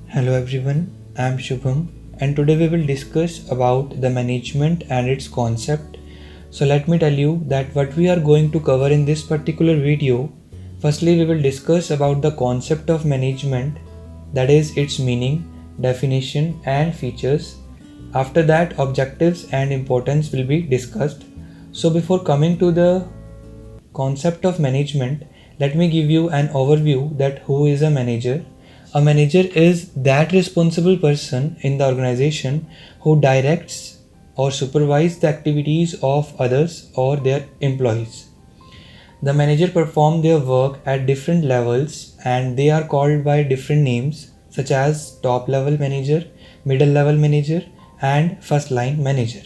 Hello everyone, I am Shubham and today we will discuss about the management and its concept. So let me tell you that what we are going to cover in this particular video. Firstly, we will discuss about the concept of management, that is its meaning, definition and features. After that, objectives and importance will be discussed. So before coming to the concept of management, let me give you an overview that who is a manager. A manager is that responsible person in the organization who directs or supervises the activities of others or their employees. The manager perform their work at different levels and they are called by different names such as top level manager, middle level manager and first line manager.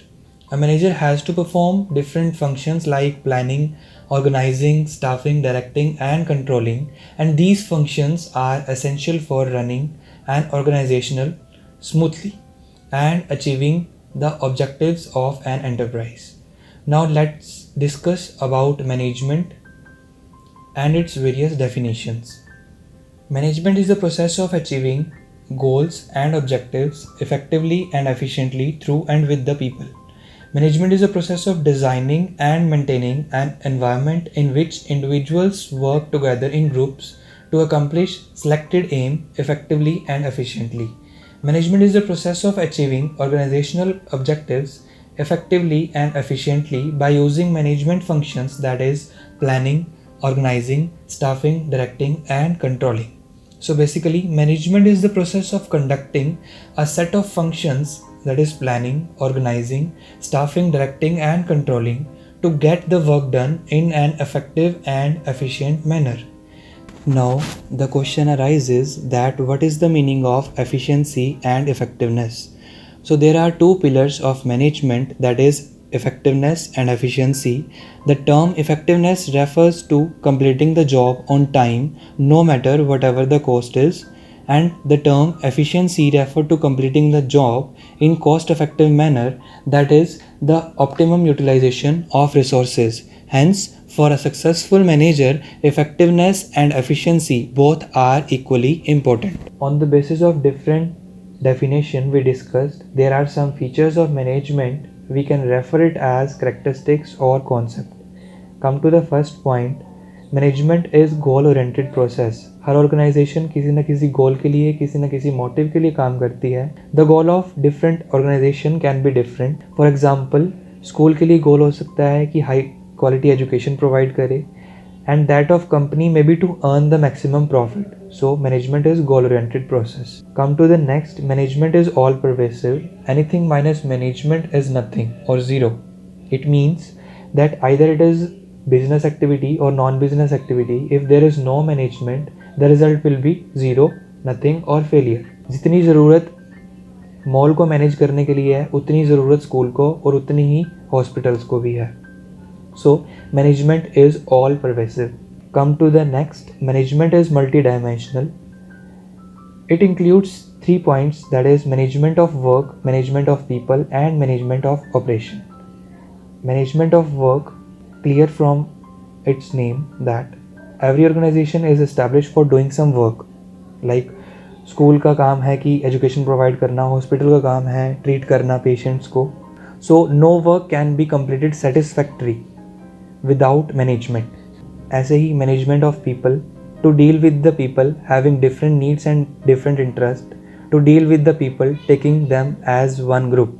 A manager has to perform different functions like planning, organizing, staffing, directing and controlling, and these functions are essential for running an organizational smoothly and achieving the objectives of an enterprise. Now let's discuss about management and its various definitions. Management is the process of achieving goals and objectives effectively and efficiently through and with the people. Management is a process of designing and maintaining an environment in which individuals work together in groups to accomplish selected aim effectively and efficiently. Management is the process of achieving organizational objectives effectively and efficiently by using management functions, that is planning, organizing, staffing, directing and controlling. So basically, management is the process of conducting a set of functions, that is planning, organizing, staffing, directing and controlling to get the work done in an effective and efficient manner. Now the question arises that what is the meaning of efficiency and effectiveness? So there are two pillars of management, that is effectiveness and efficiency. The term effectiveness refers to completing the job on time no matter whatever the cost is, and the term efficiency refers to completing the job in cost effective manner, that is the optimum utilization of resources. Hence, for a successful manager, effectiveness and efficiency both are equally important. On the basis of different definition we discussed, there are some features of management. We can refer it as characteristics or concept. Come to the first point. Management is goal oriented process. हर organisation किसी न किसी गोल के लिए, किसी न किसी motive के लिए काम करती है. The goal of different organisation can be different. For example, school के लिए गोल हो सकता है कि हाई क्वालिटी एजुकेशन प्रोवाइड करे, and that of company may be to earn the maximum profit. So management is goal oriented process. Come to the next. Management is all pervasive. Anything minus management is nothing or zero. It means that either it is business activity or non-business activity. If there is no management, the result will be zero, nothing or failure. जितनी ज़रूरत mall को manage करने के लिए है, उतनी ज़रूरत school को और उतनी ही हॉस्पिटल्स को भी है. So management is all pervasive. Come to the next. Management is multidimensional. It includes 3 points, that is management of work, management of people and management of operation. Management of work, clear from its name that every organization is established for doing some work. Like school का काम है कि education provide करना, hospital का काम है treat करना patients को. So no work can be completed satisfactory without management. ऐसे ही management of people, to deal with the people having different needs and different interests, to deal with the people taking them as one group.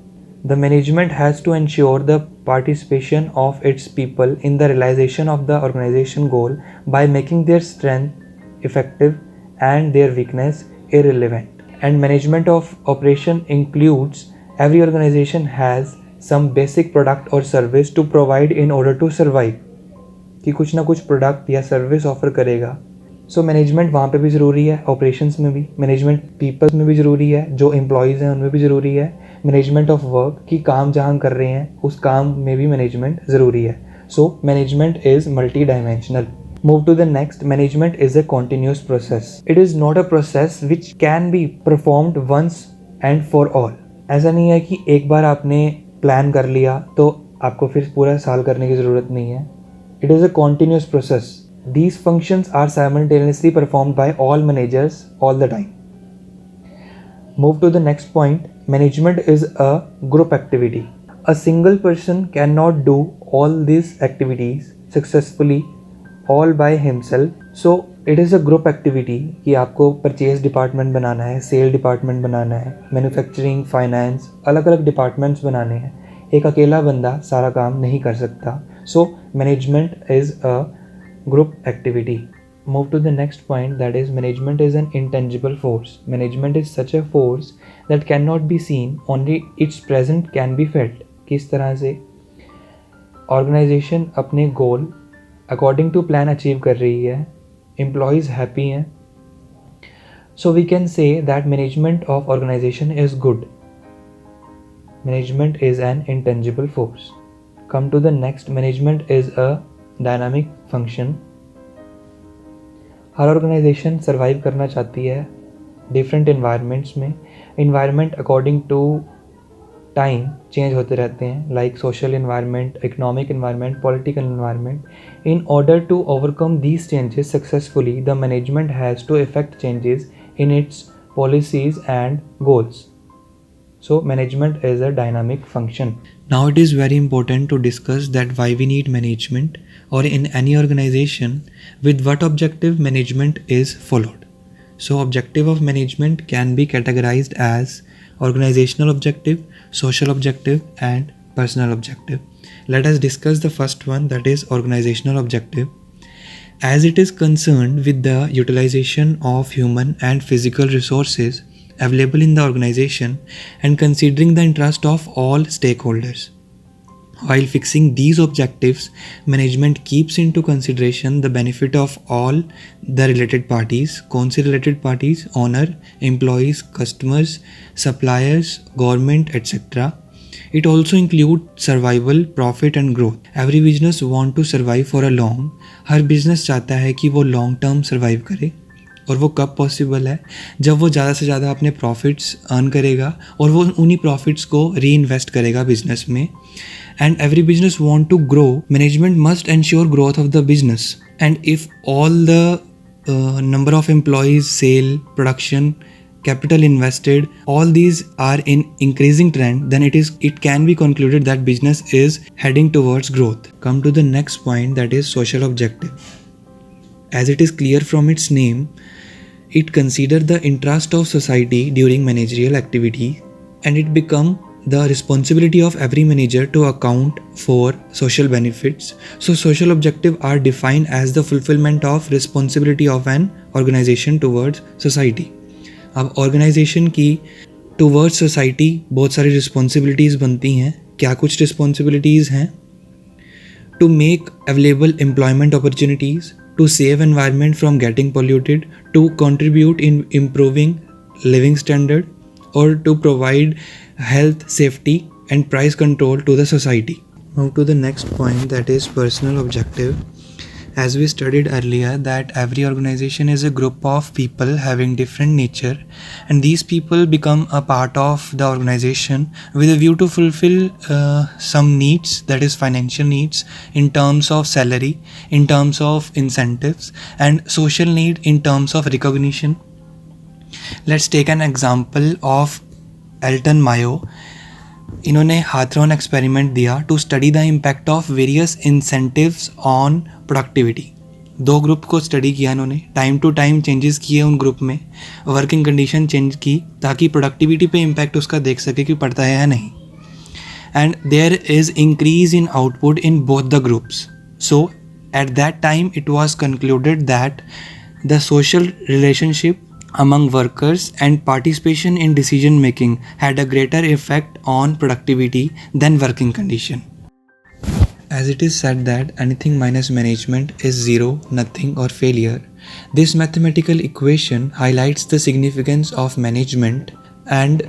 The management has to ensure the participation of its people in the realization of the organization goal by making their strength effective and their weakness irrelevant. And management of operation includes every organization has some basic product or service to provide in order to survive. कि कुछ ना कुछ product या service offer करेगा. So management वहाँ पे भी ज़रूरी है, ऑपरेशंस में भी, मैनेजमेंट पीपल्स में भी ज़रूरी है, जो एम्प्लॉयज़ हैं उनमें भी ज़रूरी है, मैनेजमेंट ऑफ वर्क कि काम जहाँ कर रहे हैं उस काम में भी मैनेजमेंट ज़रूरी है. So management is multi dimensional. Move to the next. Management is a continuous process. It is not a process which can be performed once and for all. ऐसा नहीं है कि एक बार आपने प्लान कर लिया तो आपको फिर पूरा साल करने की ज़रूरत नहीं है. It is a continuous process. These functions are simultaneously performed by all managers all the time. Move to the next point. Management is a group activity. A single person cannot do all these activities successfully all by himself. So it is a group activity कि आपको purchase department बनाना है, cell department बनाना है, manufacturing, finance, अलग अलग departments बनाने हैं. एक अकेला बंदा सारा काम नहीं कर सकता. So management is a group activity. Move to the next point, that is management is an intangible force. Management is such a force that cannot be seen, only its presence can be felt. किस तरह से organisation अपने goal according to plan achieve कर रही है, employees happy हैं, so we can say that management of organisation is good. Management is an intangible force. Come to the next. Management is a dynamic function. हर organisation survive करना चाहती है different environments में. Environment according to time change होते रहते हैं, like social environment, economic environment, political environment. In order to overcome these changes successfully, the management has to effect changes in its policies and goals. So management is a dynamic function. Now it is very important to discuss that why we need management, or in any organization with what objective management is followed. So objective of management can be categorized as organizational objective, social objective and personal objective. Let us discuss the first one, that is organizational objective. As it is concerned with the utilization of human and physical resources available in the organization and considering the interest of all stakeholders. While fixing these objectives, management keeps into consideration the benefit of all the related parties. कौन से related parties? Owner, employees, customers, suppliers, government, etc. It also includes survival, profit and growth. Every business want to survive for a long. Her business चाहता है कि वो long term survive करे. और वो कब पॉसिबल है? जब वो ज़्यादा से ज़्यादा अपने प्रॉफिट्स अर्न करेगा और वो उन्हीं प्रॉफिट्स को री इन्वेस्ट करेगा बिजनेस में. And every business want to grow. Management must ensure growth of the business. And if all the number of employees, sale, production, capital invested, all these are in increasing trend, then it can be concluded that business is heading towards growth. Come to the next point, that is social objective. As it is clear from its name, it considers the interest of society during managerial activity, and it become the responsibility of every manager to account for social benefits. So social objectives are defined as the fulfillment of responsibility of an organization towards society. अब organisation की towards society बहुत सारी responsibilities बनती हैं. क्या कुछ responsibilities हैं? To make available employment opportunities, to save environment from getting polluted, to contribute in improving living standard, और to provide health, safety and price control to the society. Move to the next point, that is personal objective. As we studied earlier, that every organization is a group of people having different nature, and these people become a part of the organization with a view to fulfill some needs, that is financial needs in terms of salary, in terms of incentives, and social need in terms of recognition. Let's take an example of Elton Mayo. इन्होंने Hawthorne experiment दिया to study the impact of various incentives on productivity. 2 group को study किया इन्होंने, time to time changes किए उन group में, working condition change की ताकि प्रोडक्टिविटी पे इम्पैक्ट उसका देख सके कि पड़ता है या नहीं. And there is increase in output in both the groups. So at that time it was concluded that the social relationship among workers and participation in decision making had a greater effect on productivity than working condition. As it is said that anything minus management is zero, nothing or failure, this mathematical equation highlights the significance of management, and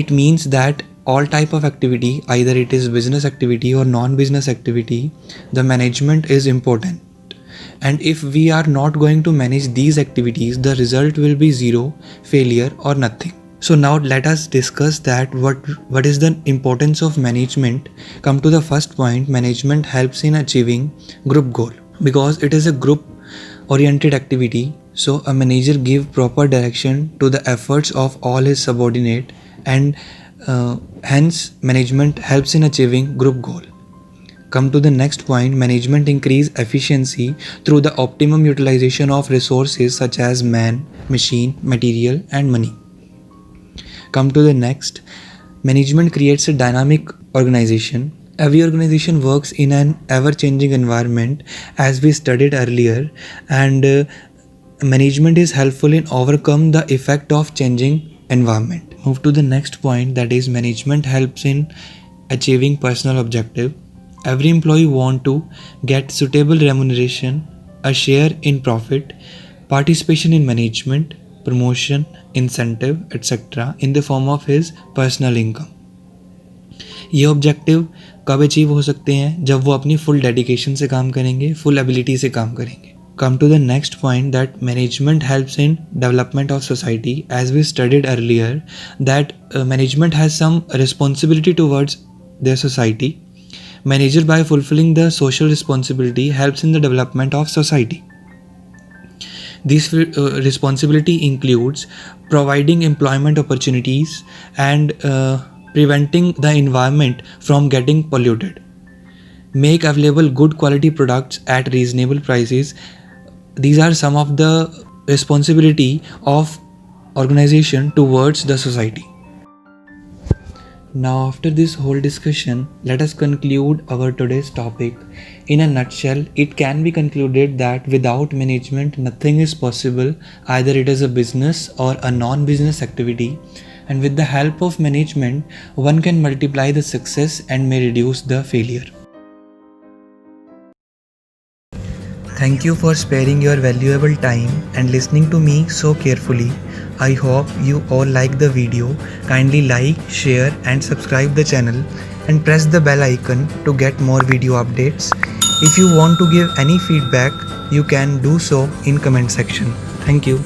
it means that all type of activity, either it is business activity or non-business activity, the management is important. And if we are not going to manage these activities, the result will be zero, failure or nothing. So now let us discuss that what is the importance of management. Come to the first point, management helps in achieving group goal because it is a group oriented activity. So a manager give proper direction to the efforts of all his subordinate, and hence management helps in achieving group goal. Come to the next point, management increase efficiency through the optimum utilization of resources such as man, machine, material and money. Come to the next, management creates a dynamic organization. Every organization works in an ever-changing environment as we studied earlier, and management is helpful in overcome the effect of changing environment. Move to the next point, that is management helps in achieving personal objective. Every employee want to get suitable remuneration, a share in profit, participation in management, promotion, incentive, etc. in the form of his personal income. ये objective कब achieve हो सकते हैं? जब वो अपनी full dedication से काम करेंगे, फुल एबिलिटी से काम करेंगे. Come to the next point, that management helps in development of society. As we studied earlier, that management has some responsibility towards their society. Manager, by fulfilling the social responsibility, helps in the development of society. This responsibility includes providing employment opportunities and preventing the environment from getting polluted. Make available good quality products at reasonable prices. These are some of the responsibility of organization towards the society. Now after this whole discussion, let us conclude our today's topic. In a nutshell, it can be concluded that without management, nothing is possible. Either it is a business or a non-business activity. And with the help of management, one can multiply the success and may reduce the failure. Thank you for sparing your valuable time and listening to me so carefully. I hope you all like the video. Kindly like, share and subscribe the channel and press the bell icon to get more video updates. If you want to give any feedback, you can do so in comment section. Thank you.